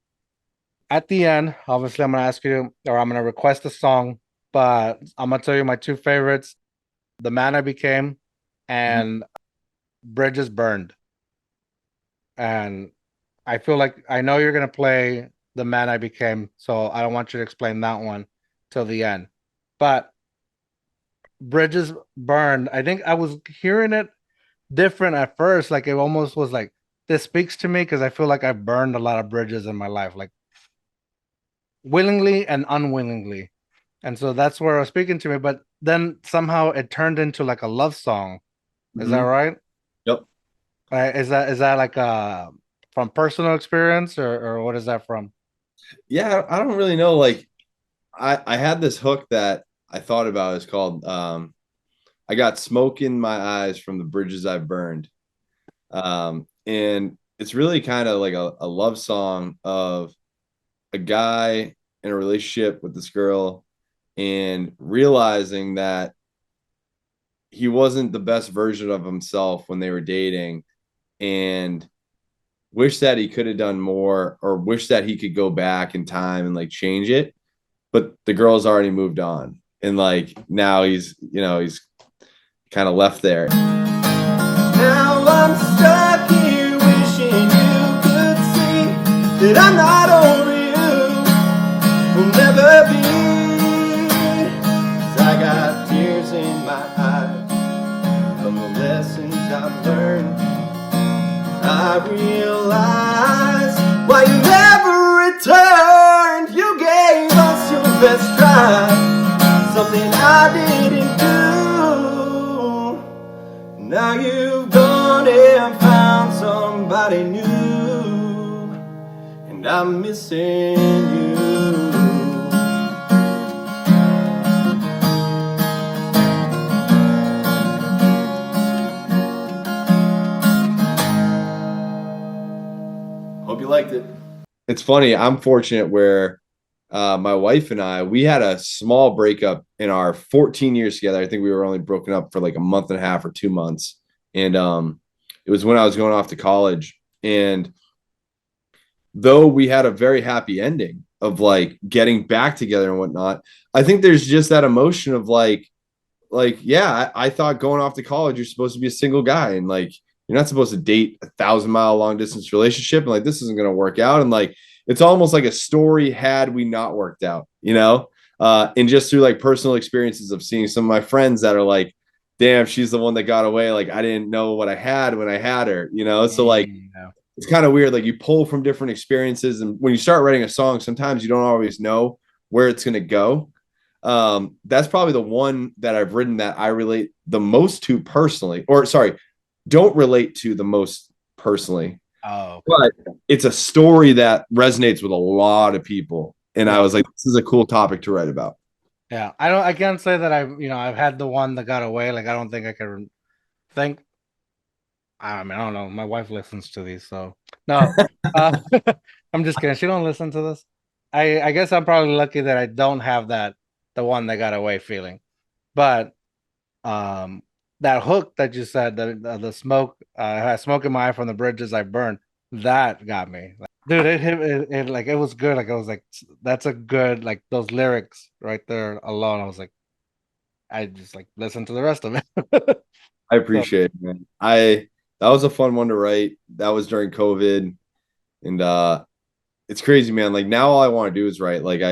at the end, obviously, I'm gonna ask you, or I'm gonna request a song, but I'm gonna tell you my 2 favorites: "The Man I Became" and "Bridges Burned." and I feel like I know you're gonna play The Man I Became, so I don't want you to explain that one till the end. But Bridges Burned, I think I was hearing it different at first. Like it almost was like this speaks to me because I feel like I've burned a lot of bridges in my life, like willingly and unwillingly. And so that's where it was speaking to me. But then somehow it turned into like a love song. Is that right? Yep. Is that like from personal experience or what is that from? Yeah, I don't really know. Like I had this hook that I thought about. It's called I got smoke in my eyes from the bridges I've burned. And it's really kind of like a love song of a guy in a relationship with this girl and realizing that he wasn't the best version of himself when they were dating and wish that he could have done more or wish that he could go back in time and like change it. But the girl's already moved on. And like now he's kind of left there. Now I'm stuck here wishing you could see that I'm not over you, will never be. 'Cause I got tears in my eyes from the lessons I've learned. I realize why you never returned. You gave us your best try, something I didn't do. Now you've gone and found somebody new, and I'm missing you. Hope you liked it. It's funny. I'm fortunate where my wife and we had a small breakup in our 14 years together. I think we were only broken up for like a month and a half or 2 months. And it was when I was going off to college. And though we had a very happy ending of like getting back together and whatnot, I think there's just that emotion of like, yeah, I thought going off to college, you're supposed to be a single guy. And like, you're not supposed to date 1,000-mile long distance relationship. And like, this isn't going to work out. And like, it's almost like a story had we not worked out, and just through like personal experiences of seeing some of my friends that are like, damn, she's the one that got away. Like, I didn't know what I had when I had her, So like, it's kind of weird. Like you pull from different experiences. And when you start writing a song, sometimes you don't always know where it's going to go. That's probably the one that I've written that I relate the most to personally, don't relate to the most personally. Oh, okay. But it's a story that resonates with a lot of people. And I was like, this is a cool topic to write about. Yeah. I can't say that I've had the one that got away. Like, I don't think I can think. I mean, I don't know. My wife listens to these, so no, I'm just kidding. She don't listen to this. I guess I'm probably lucky that I don't have the one that got away feeling, but, that hook that you said, the smoke, I had smoke in my eye from the bridges I burned. That got me, dude. It like it was good. Like I was like, that's a good like those lyrics right there alone. I was like, I just like listen to the rest of it. I appreciate it, man. That was a fun one to write. That was during COVID, and it's crazy, man. Like now, all I want to do is write. Like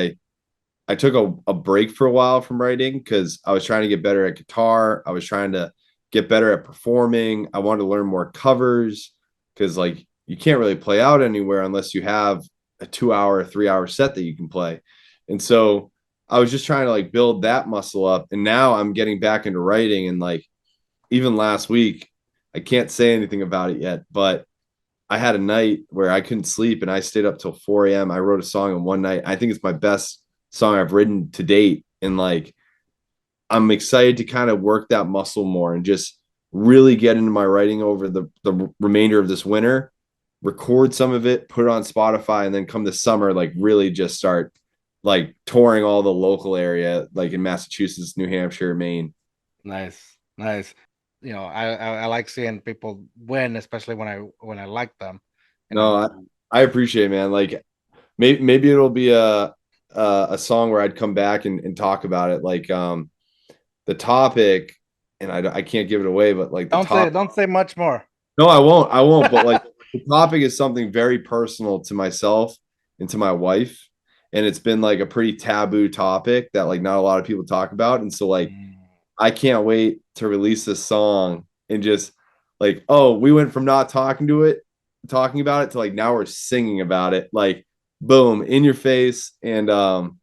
I took a break for a while from writing because I was trying to get better at guitar. I was trying to get better at performing. I wanted to learn more covers because like you can't really play out anywhere unless you have a 2-hour, 3-hour set that you can play. And so I was just trying to like build that muscle up. And now I'm getting back into writing. And like even last week, I can't say anything about it yet, but I had a night where I couldn't sleep and I stayed up till 4 a.m. I wrote a song in one night. I think it's my best song I've written to date. And like, I'm excited to kind of work that muscle more and just really get into my writing over the remainder of this winter, record some of it, put it on Spotify, and then come this summer, like really just start like touring all the local area, like in Massachusetts, New Hampshire, Maine. Nice. I like seeing people win, especially when I like them. I appreciate it, man. Like maybe it'll be a song where I'd come back and talk about it. Like the topic, and I can't give it away, but like don't say much more. No, I won't. But like the topic is something very personal to myself and to my wife. And it's been like a pretty taboo topic that like not a lot of people talk about. And so like I can't wait to release this song and just like, oh, we went from not talking about it to like now we're singing about it. Like boom, in your face. And I'm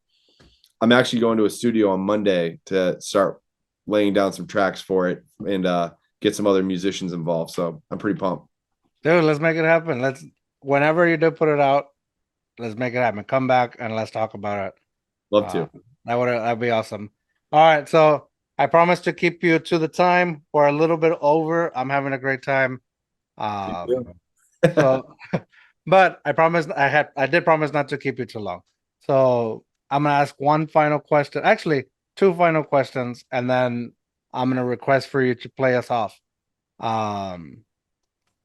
actually going to a studio on Monday to start laying down some tracks for it and get some other musicians involved. So I'm pretty pumped. Dude, let's make it happen. Whenever you do put it out, let's make it happen. Come back and let's talk about it. Love to. That'd be awesome. All right, so I promise to keep you to the time. We're a little bit over. I'm having a great time. So, but I promise I did promise not to keep you too long. So I'm gonna ask one final question. Actually, two final questions, and then I'm gonna request for you to play us off.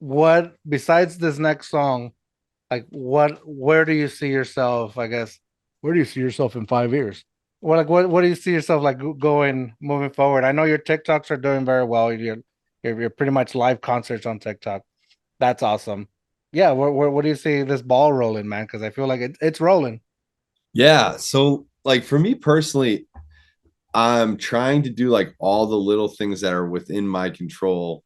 What besides this next song, like where do you see yourself? I guess where do you see yourself in 5 years? What do you see yourself like moving forward? I know your TikToks are doing very well. You're pretty much live concerts on TikTok. That's awesome. Yeah, where do you see this ball rolling, man? Because I feel like it's rolling. Yeah. So like for me personally, I'm trying to do like all the little things that are within my control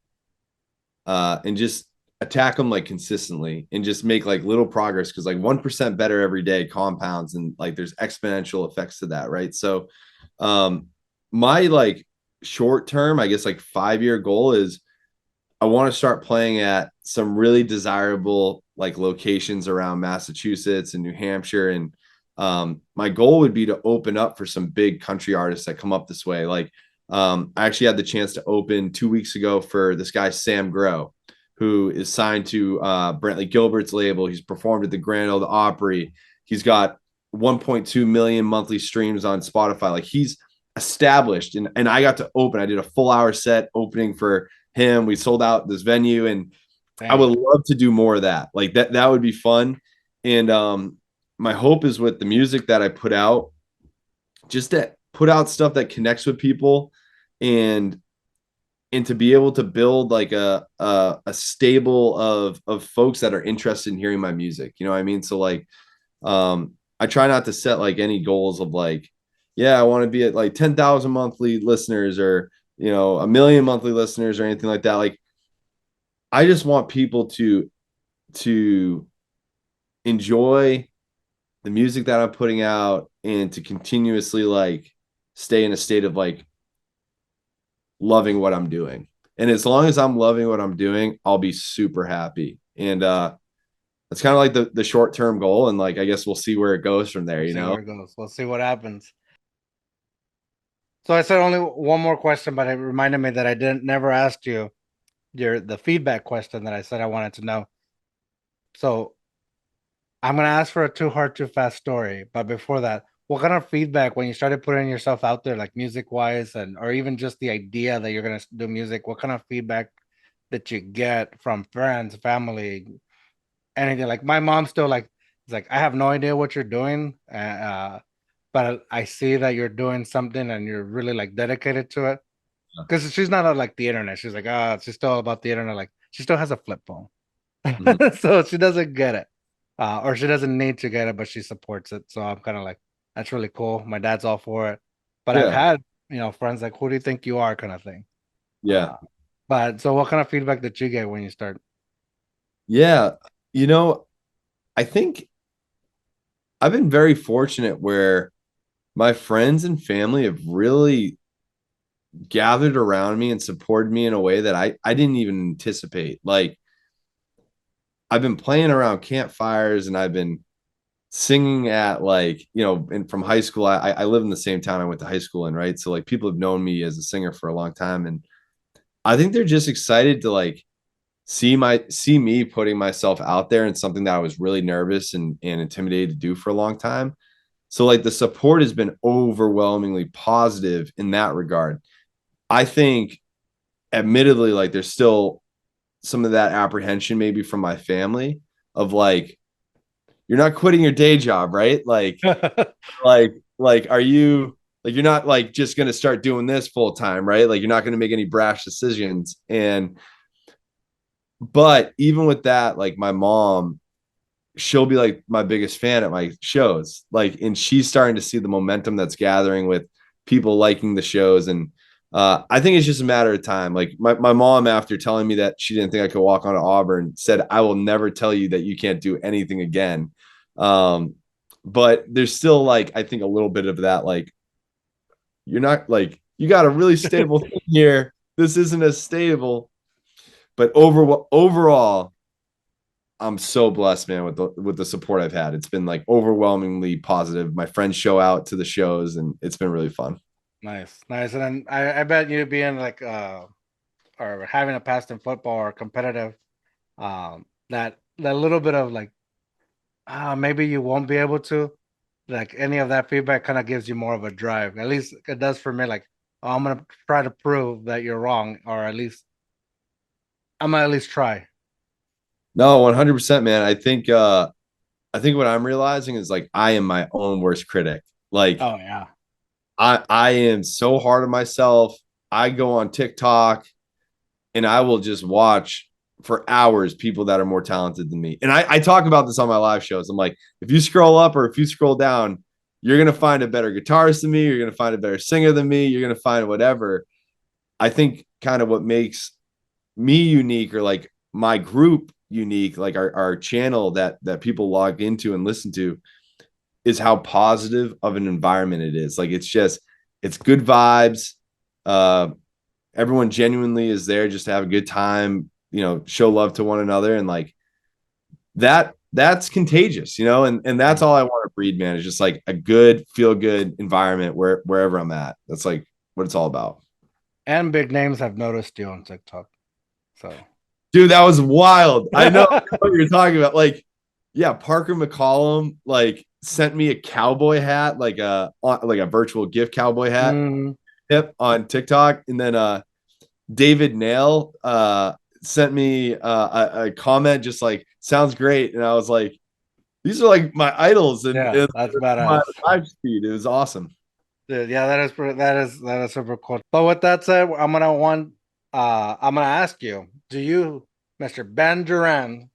and just attack them like consistently and just make like little progress because like 1% better every day compounds and like there's exponential effects to that, right? So my like short term, I guess like 5-year goal is I want to start playing at some really desirable like locations around Massachusetts and New Hampshire. And my goal would be to open up for some big country artists that come up this way. Like I actually had the chance to open 2 weeks ago for this guy, Sam Grow, who is signed to Brantley Gilbert's label. He's performed at the Grand Ole Opry. He's got 1.2 million monthly streams on Spotify. Like he's established. And I got to open. I did a full hour set opening for him. We sold out this venue. And I would love to do more of that. Like that would be fun. And my hope is with the music that I put out, just to put out stuff that connects with people and to be able to build like a stable of folks that are interested in hearing my music. You know what I mean? So like, I try not to set like any goals of like, yeah, I want to be at like 10,000 monthly listeners or, you know, 1 million monthly listeners or anything like that. Like, I just want people to enjoy the music that I'm putting out and to continuously like stay in a state of like loving what I'm doing. And as long as I'm loving what I'm doing, I'll be super happy. And that's kind of like the short-term goal. And like, I guess we'll see where it goes from there, you know? We'll see what happens. So I said only one more question, but it reminded me that I never asked you the feedback question that I said I wanted to know. So I'm going to ask for a too hard, too fast story. But before that, what kind of feedback when you started putting yourself out there, like music wise, or even just the idea that you're going to do music, what kind of feedback did you get from friends, family, anything? Like my mom still like, it's like, I have no idea what you're doing. But I see that you're doing something and you're really like dedicated to it. Because she's not like the internet. She's like, she's still about the internet. Like she still has a flip phone. Mm-hmm. So she doesn't get it. Or she doesn't need to get it, but she supports it. So I'm kind of like, that's really cool. My dad's all for it. But I've had, friends like, who do you think you are kind of thing. Yeah. But so what kind of feedback did you get when you start? Yeah. I think I've been very fortunate where my friends and family have really gathered around me and supported me in a way that I didn't even anticipate. Like I've been playing around campfires and I've been singing at like, and from high school, I live in the same town I went to high school in, right? So like people have known me as a singer for a long time. And I think they're just excited to like see me putting myself out there in something that I was really nervous and intimidated to do for a long time. So like the support has been overwhelmingly positive in that regard. I think admittedly, like there's still some of that apprehension maybe from my family of like, you're not quitting your day job, right? Like, like, are you like, you're not like just going to start doing this full time, right? Like you're not going to make any brash decisions. But even with that, like my mom, she'll be like my biggest fan at my shows. Like, and she's starting to see the momentum that's gathering with people liking the shows. And I think it's just a matter of time. Like my mom, after telling me that she didn't think I could walk onto Auburn, said, I will never tell you that you can't do anything again. But there's still like, I think a little bit of that, like, you're not like, you got a really stable thing here. This isn't as stable. But overall, I'm so blessed, man, with the support I've had. It's been like overwhelmingly positive. My friends show out to the shows, and it's been really fun. Nice. And then I bet you being like or having a past in football or competitive, that little bit of like maybe you won't be able to, like any of that feedback kind of gives you more of a drive. At least it does for me. Like, oh, I'm gonna try to prove that you're wrong, or at least I'm gonna at least try. No, 100%, man. I think what I'm realizing is like I am my own worst critic. Like, Oh yeah. I am so hard on myself. I go on TikTok and I will just watch for hours people that are more talented than me. And I talk about this on my live shows. I'm like, if you scroll up or if you scroll down, you're going to find a better guitarist than me. You're going to find a better singer than me. You're going to find whatever. I think kind of what makes me unique, or like my group unique, like our channel that people log into and listen to, is how positive of an environment it is. Like, it's good vibes. Everyone genuinely is there just to have a good time, show love to one another. And like that's contagious, and that's all I want to breed, man. Is just like a good, feel good environment wherever I'm at. That's like what it's all about. And big names have noticed you on TikTok. So, dude, that was wild. I know what you're talking about. Like, yeah, Parker McCollum like sent me a cowboy hat, like a virtual gift cowboy hat tip on TikTok, and then David Nail sent me a comment just like, sounds great, and I was like, these are like my idols, and yeah, that's badass. My live feed. It was awesome. Dude, yeah, that is super cool. But with that said, I'm gonna ask you, do you, Mr. Ben Durand,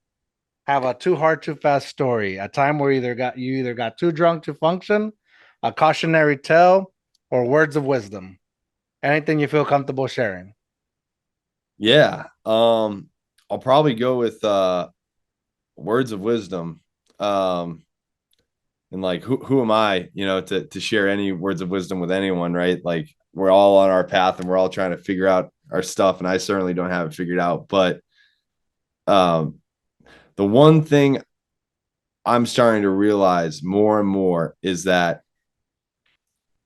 have a too hard, too fast story? A time where you either got too drunk to function, a cautionary tale, or words of wisdom? Anything you feel comfortable sharing? Yeah. I'll probably go with words of wisdom. And like who am I, to share any words of wisdom with anyone, right? Like, we're all on our path and we're all trying to figure out our stuff, and I certainly don't have it figured out. But the one thing I'm starting to realize more and more is that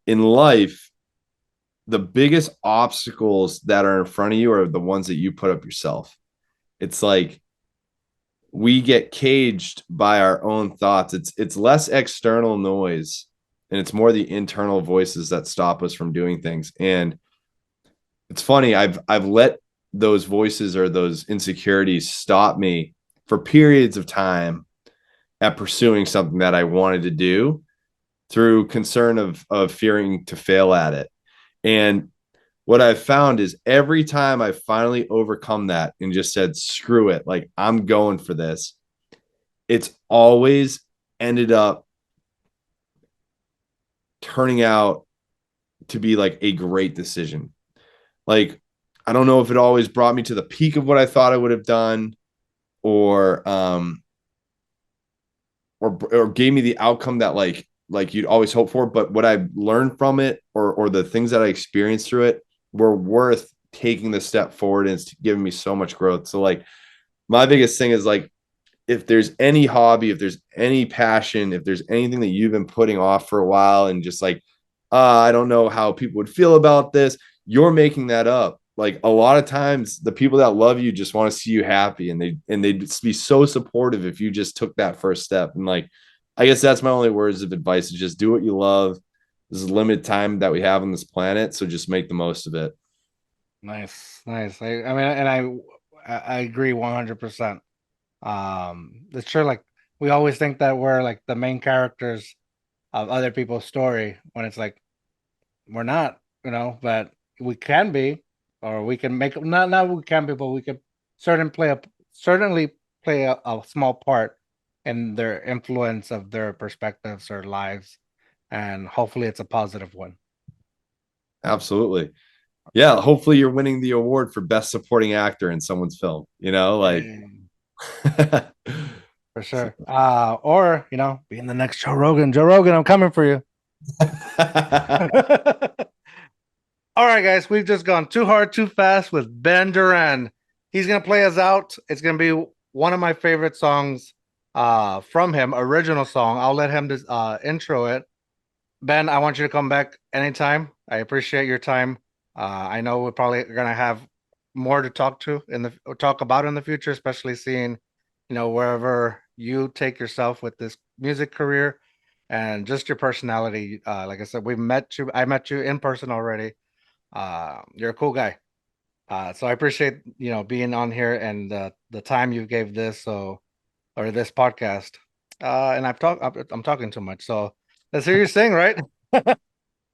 in life, the biggest obstacles that are in front of you are the ones that you put up yourself. It's like we get caged by our own thoughts. It's less external noise, and it's more the internal voices that stop us from doing things. And it's funny, I've let those voices or those insecurities stop me for periods of time at pursuing something that I wanted to do, through concern of fearing to fail at it. And what I've found is every time I finally overcome that and just said, screw it, like, I'm going for this, it's always ended up turning out to be like a great decision. Like, I don't know if it always brought me to the peak of what I thought I would have done, or gave me the outcome that like you'd always hope for, but what I learned from it, or the things that I experienced through it, were worth taking the step forward, and it's given me so much growth. So like, my biggest thing is like, if there's any hobby, if there's any passion, if there's anything that you've been putting off for a while and just like, I don't know how people would feel about this, you're making that up. Like, a lot of times the people that love you just want to see you happy, and they'd be so supportive if you just took that first step. And like, I guess that's my only words of advice, is just do what you love. This is limited time that we have on this planet, so just make the most of it. Nice. I mean, and I agree 100%. It's true. Like, we always think that we're like the main characters of other people's story, when it's like we're not, but we can be, or we can make, not we can be, but we can certainly certainly play a small part in their influence of their perspectives or lives, and hopefully it's a positive one. Absolutely. Yeah, hopefully you're winning the award for best supporting actor in someone's film, like For sure. Or, being the next Joe Rogan. Joe Rogan, I'm coming for you. All right, guys, we've just gone Too Hard, Too Fast with Ben Durand. He's going to play us out. It's going to be one of my favorite songs from him, original song. I'll let him intro it. Ben, I want you to come back anytime. I appreciate your time. I know we're probably going to have more to talk about in the future, especially seeing, wherever you take yourself with this music career and just your personality. Like I said, I met you in person already. You're a cool guy. So I appreciate, being on here and the time you gave this or this podcast. And I'm talking too much. So let's hear you sing, right?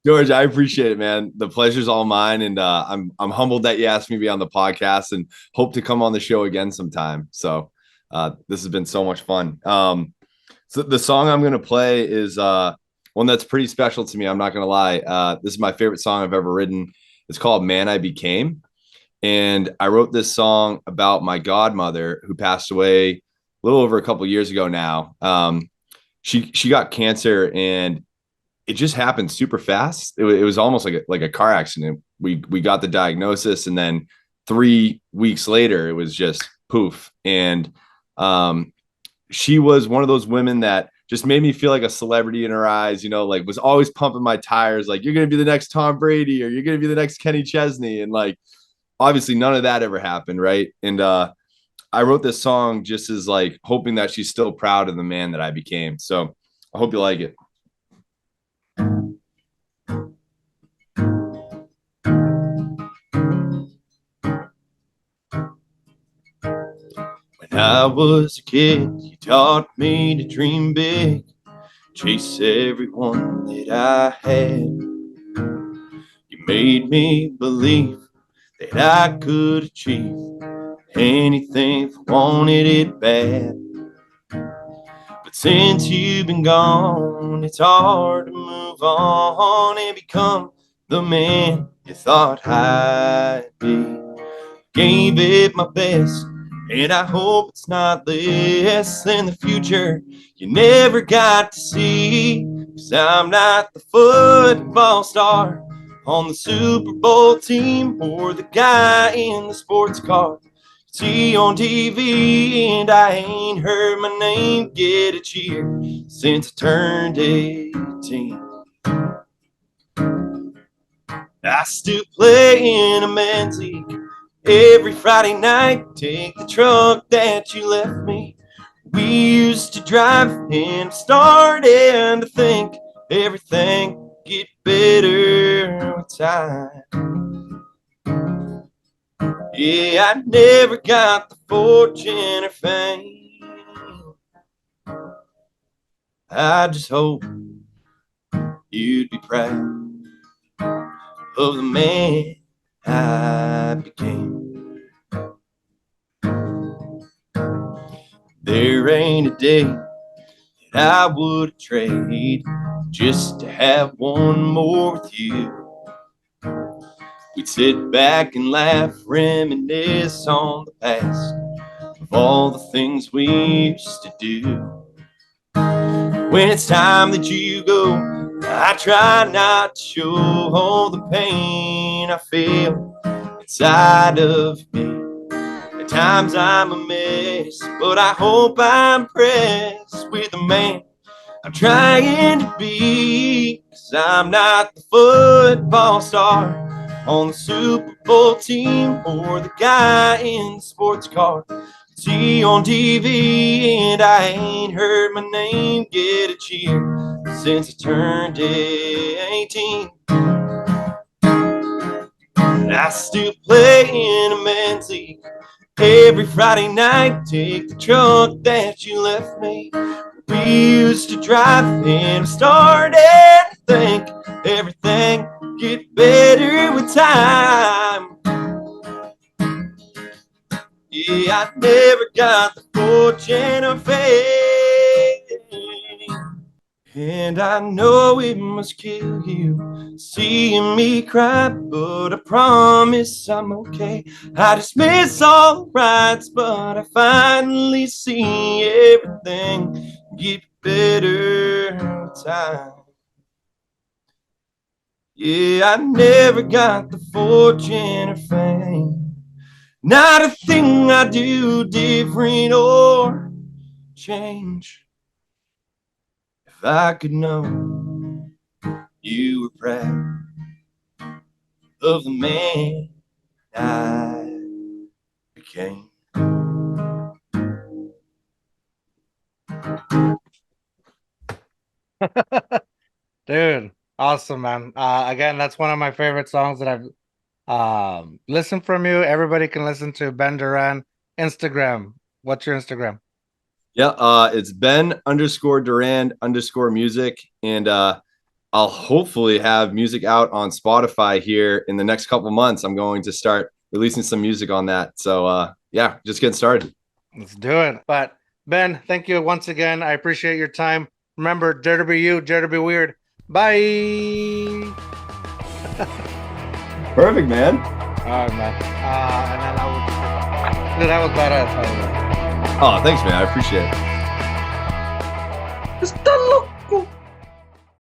George, I appreciate it, man. The pleasure's all mine, and I'm humbled that you asked me to be on the podcast, and hope to come on the show again sometime. So this has been so much fun. So the song I'm going to play is one that's pretty special to me. I'm not going to lie. This is my favorite song I've ever written. It's called "Man I Became," and I wrote this song about my godmother who passed away a little over a couple of years ago now. She got cancer, and it just happened super fast. It was almost like a car accident. We got the diagnosis, and then 3 weeks later, it was just poof. And she was one of those women that just made me feel like a celebrity in her eyes, like was always pumping my tires, like, you're going to be the next Tom Brady, or you're going to be the next Kenny Chesney. And like, obviously none of that ever happened. Right. And I wrote this song just as like hoping that she's still proud of the man that I became. So I hope you like it. When I was a kid, you taught me to dream big, chase everyone that I had. You made me believe that I could achieve anything if I wanted it bad. But since you've been gone, it's hard to move on and become the man you thought I'd be. Gave it my best, and I hope it's not less than the future you never got to see. 'Cause I'm not the football star on the Super Bowl team, or the guy in the sports car see on TV, and I ain't heard my name get a cheer since I turned 18. I still play in a men's league every Friday night. Take the truck that you left me. We used to drive, and I'm starting to think everything get better with time. Yeah, I never got the fortune or fame. I just hope you'd be proud of the man I became. There ain't a day that I would trade just to have one more with you. We'd sit back and laugh, reminisce on the past of all the things we used to do. When it's time that you go, I try not to show all the pain I feel inside of me. At times I'm a mess, but I hope I'm impressed with the man I'm trying to be. 'Cause I'm not the football star on the Super Bowl team, or the guy in the sports car see on TV, and I ain't heard my name get a cheer since I turned 18. I still play in a men's league every Friday night. Take the truck that you left me. We used to drive, and I started to think everything get better with time. Yeah, Yeah, I never got the fortune of fame, and I know it must kill you seeing me cry, but I promise I'm okay. I dismiss all the rights, but I finally see everything get better with time. Yeah, I never got the fortune or fame. Not a thing I do different or change. If I could know you were proud of the man I became. Dude, awesome, man. Again, that's one of my favorite songs that I've listened from you. Everybody can listen to Ben Durand Instagram. What's your Instagram? Yeah, it's Ben_Durand_music, and I'll hopefully have music out on Spotify here in the next couple months. I'm going to start releasing some music on that. So yeah, just getting started. Let's do it. But Ben, thank you once again. I appreciate your time. Remember, dare to be you, dare to be weird. Bye. Perfect, man. All right, man. And then dude, that was badass. Oh, thanks, man. I appreciate it.